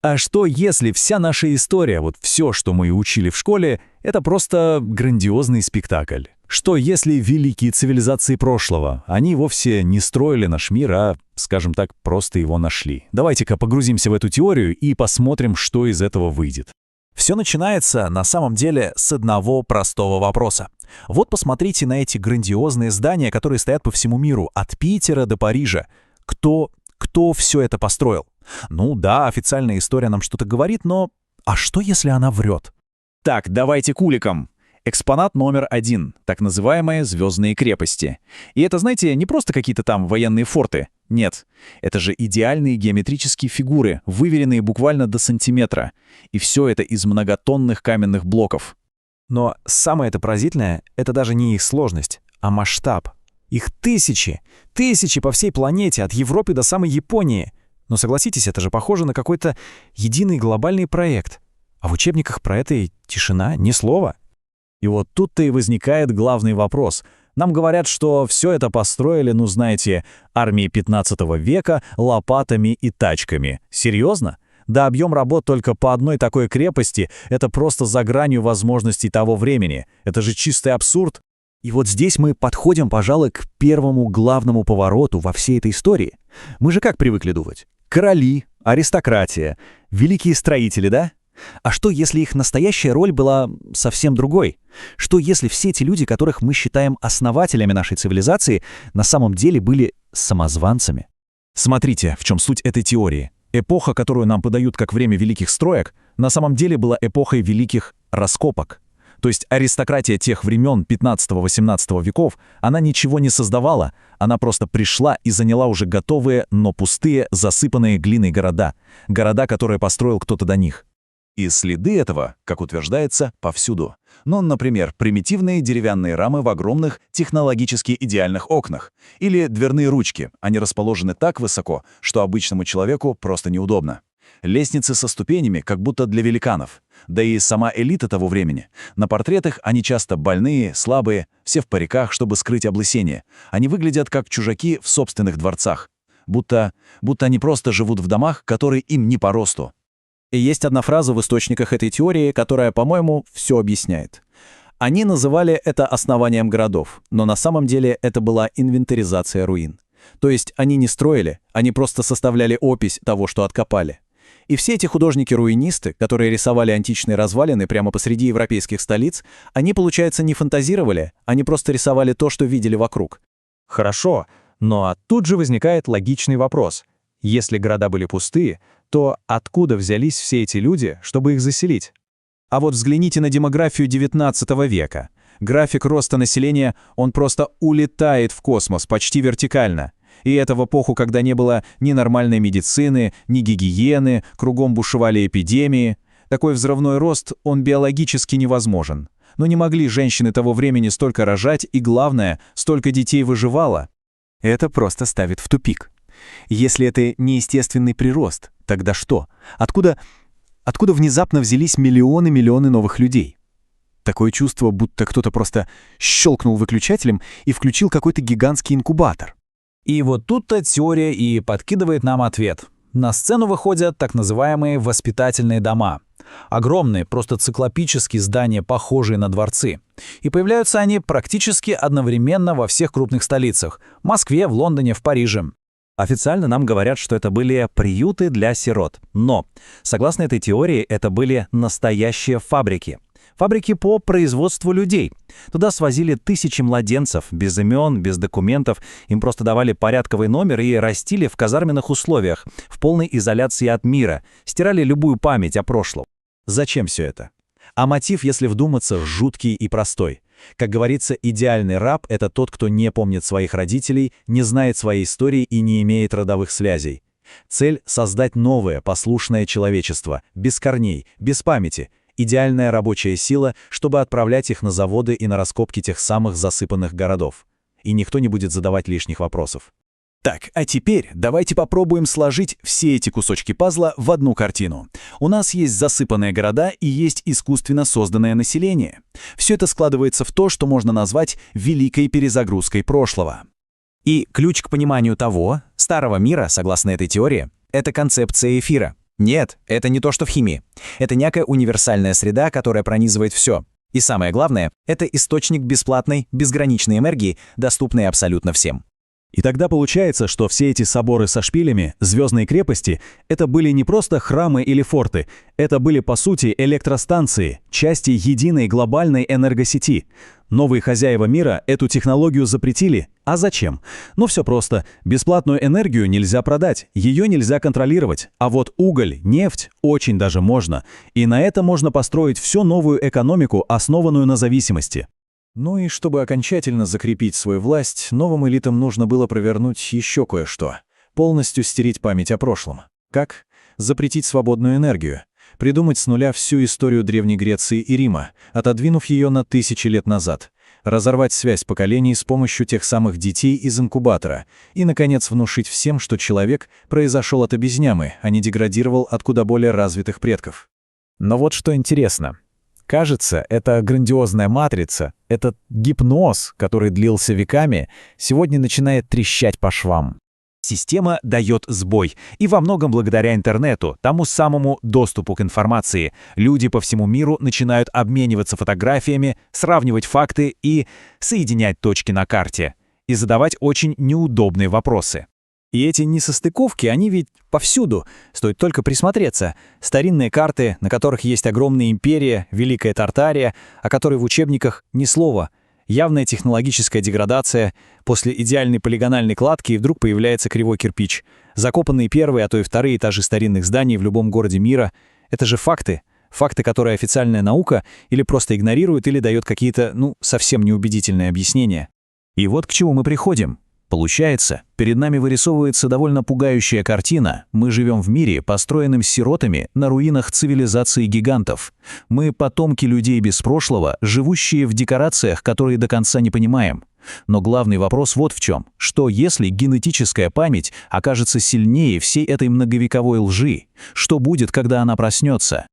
А что, если вся наша история, вот все, что мы учили в школе, это просто грандиозный спектакль? Что, если великие цивилизации прошлого, они вовсе не строили наш мир, а, скажем так, просто его нашли? Давайте-ка погрузимся в эту теорию и посмотрим, что из этого выйдет. Все начинается, на самом деле, с одного простого вопроса. Вот посмотрите на эти грандиозные здания, которые стоят по всему миру, от Питера до Парижа. Кто все это построил? Ну да, официальная история нам что-то говорит, но а что, если она врет? Так, давайте к уликам. Экспонат номер 1, так называемые звездные крепости. И это, знаете, не просто какие-то там военные форты. Нет, это же идеальные геометрические фигуры, выверенные буквально до сантиметра. И все это из многотонных каменных блоков. Но самое-то поразительное — это даже не их сложность, а масштаб. Их тысячи по всей планете, от Европы до самой Японии. Но согласитесь, это же похоже на какой-то единый глобальный проект. А в учебниках про это и тишина, ни слова. И вот тут-то и возникает главный вопрос. Нам говорят, что все это построили, ну знаете, армии 15 века лопатами и тачками. Серьезно? Да объем работ только по одной такой крепости — это просто за гранью возможностей того времени. Это же чистый абсурд. И вот здесь мы подходим, пожалуй, к первому главному повороту во всей этой истории. Мы же как привыкли думать? Короли, аристократия, великие строители, да? А что, если их настоящая роль была совсем другой? Что, если все эти люди, которых мы считаем основателями нашей цивилизации, на самом деле были самозванцами? Смотрите, в чем суть этой теории. Эпоха, которую нам подают как время великих строек, на самом деле была эпохой великих раскопок. То есть аристократия тех времен 15-18 веков, она ничего не создавала, она просто пришла и заняла уже готовые, но пустые, засыпанные глиной города. Города, которые построил кто-то до них. И следы этого, как утверждается, повсюду. Ну, например, примитивные деревянные рамы в огромных технологически идеальных окнах. Или дверные ручки, они расположены так высоко, что обычному человеку просто неудобно. Лестницы со ступенями, как будто для великанов. Да и сама элита того времени. На портретах они часто больные, слабые, все в париках, чтобы скрыть облысение. Они выглядят как чужаки в собственных дворцах. Будто они просто живут в домах, которые им не по росту. И есть одна фраза в источниках этой теории, которая, по-моему, все объясняет. Они называли это основанием городов, но на самом деле это была инвентаризация руин. То есть они не строили, они просто составляли опись того, что откопали. И все эти художники-руинисты, которые рисовали античные развалины прямо посреди европейских столиц, они, получается, не фантазировали, они просто рисовали то, что видели вокруг. Хорошо, но тут же возникает логичный вопрос. Если города были пустые, то откуда взялись все эти люди, чтобы их заселить? А вот взгляните на демографию XIX века. График роста населения, он просто улетает в космос почти вертикально. И это в эпоху, когда не было ни нормальной медицины, ни гигиены, кругом бушевали эпидемии. Такой взрывной рост, он биологически невозможен. Но не могли женщины того времени столько рожать, и главное, столько детей выживало. Это просто ставит в тупик. Если это не естественный прирост, тогда что? Откуда внезапно взялись миллионы новых людей? Такое чувство, будто кто-то просто щелкнул выключателем и включил какой-то гигантский инкубатор. И вот тут-то теория и подкидывает нам ответ. На сцену выходят так называемые воспитательные дома. Огромные, просто циклопические здания, похожие на дворцы. И появляются они практически одновременно во всех крупных столицах – в Москве, в Лондоне, в Париже. Официально нам говорят, что это были приюты для сирот. Но, согласно этой теории, это были настоящие фабрики. Фабрики по производству людей. Туда свозили тысячи младенцев, без имен, без документов. Им просто давали порядковый номер и растили в казарменных условиях, в полной изоляции от мира, стирали любую память о прошлом. Зачем все это? А мотив, если вдуматься, жуткий и простой. Как говорится, идеальный раб — это тот, кто не помнит своих родителей, не знает своей истории и не имеет родовых связей. Цель — создать новое, послушное человечество, без корней, без памяти. Идеальная рабочая сила, чтобы отправлять их на заводы и на раскопки тех самых засыпанных городов. И никто не будет задавать лишних вопросов. Так, а теперь давайте попробуем сложить все эти кусочки пазла в одну картину. У нас есть засыпанные города и есть искусственно созданное население. Все это складывается в то, что можно назвать великой перезагрузкой прошлого. И ключ к пониманию того, старого мира, согласно этой теории, это концепция эфира. Нет, это не то, что в химии. Это некая универсальная среда, которая пронизывает все. И самое главное, это источник бесплатной, безграничной энергии, доступной абсолютно всем. И тогда получается, что все эти соборы со шпилями, звездные крепости — это были не просто храмы или форты, это были, по сути, электростанции, части единой глобальной энергосети. Новые хозяева мира эту технологию запретили. А зачем? Ну все просто. Бесплатную энергию нельзя продать, ее нельзя контролировать. А вот уголь, нефть очень даже можно. И на это можно построить всю новую экономику, основанную на зависимости. Ну и чтобы окончательно закрепить свою власть, новым элитам нужно было провернуть еще кое-что. Полностью стереть память о прошлом. Как? Запретить свободную энергию. Придумать с нуля всю историю Древней Греции и Рима, отодвинув ее на тысячи лет назад. Разорвать связь поколений с помощью тех самых детей из инкубатора. И, наконец, внушить всем, что человек произошел от обезьяны, а не деградировал от куда более развитых предков. Но вот что интересно. Кажется, эта грандиозная матрица, этот гипноз, который длился веками, сегодня начинает трещать по швам. Система дает сбой, и во многом благодаря интернету, тому самому доступу к информации, люди по всему миру начинают обмениваться фотографиями, сравнивать факты и соединять точки на карте, и задавать очень неудобные вопросы. И эти несостыковки, они ведь повсюду, стоит только присмотреться. Старинные карты, на которых есть огромная империя, Великая Тартария, о которой в учебниках ни слова. Явная технологическая деградация, после идеальной полигональной кладки и вдруг появляется кривой кирпич. Закопанные первые, а то и вторые этажи старинных зданий в любом городе мира. Это же факты. Факты, которые официальная наука или просто игнорирует, или дает какие-то, совсем неубедительные объяснения. И вот к чему мы приходим. Получается, перед нами вырисовывается довольно пугающая картина. Мы живем в мире, построенном сиротами на руинах цивилизации гигантов. Мы потомки людей без прошлого, живущие в декорациях, которые до конца не понимаем. Но главный вопрос вот в чем. Что если генетическая память окажется сильнее всей этой многовековой лжи? Что будет, когда она проснется?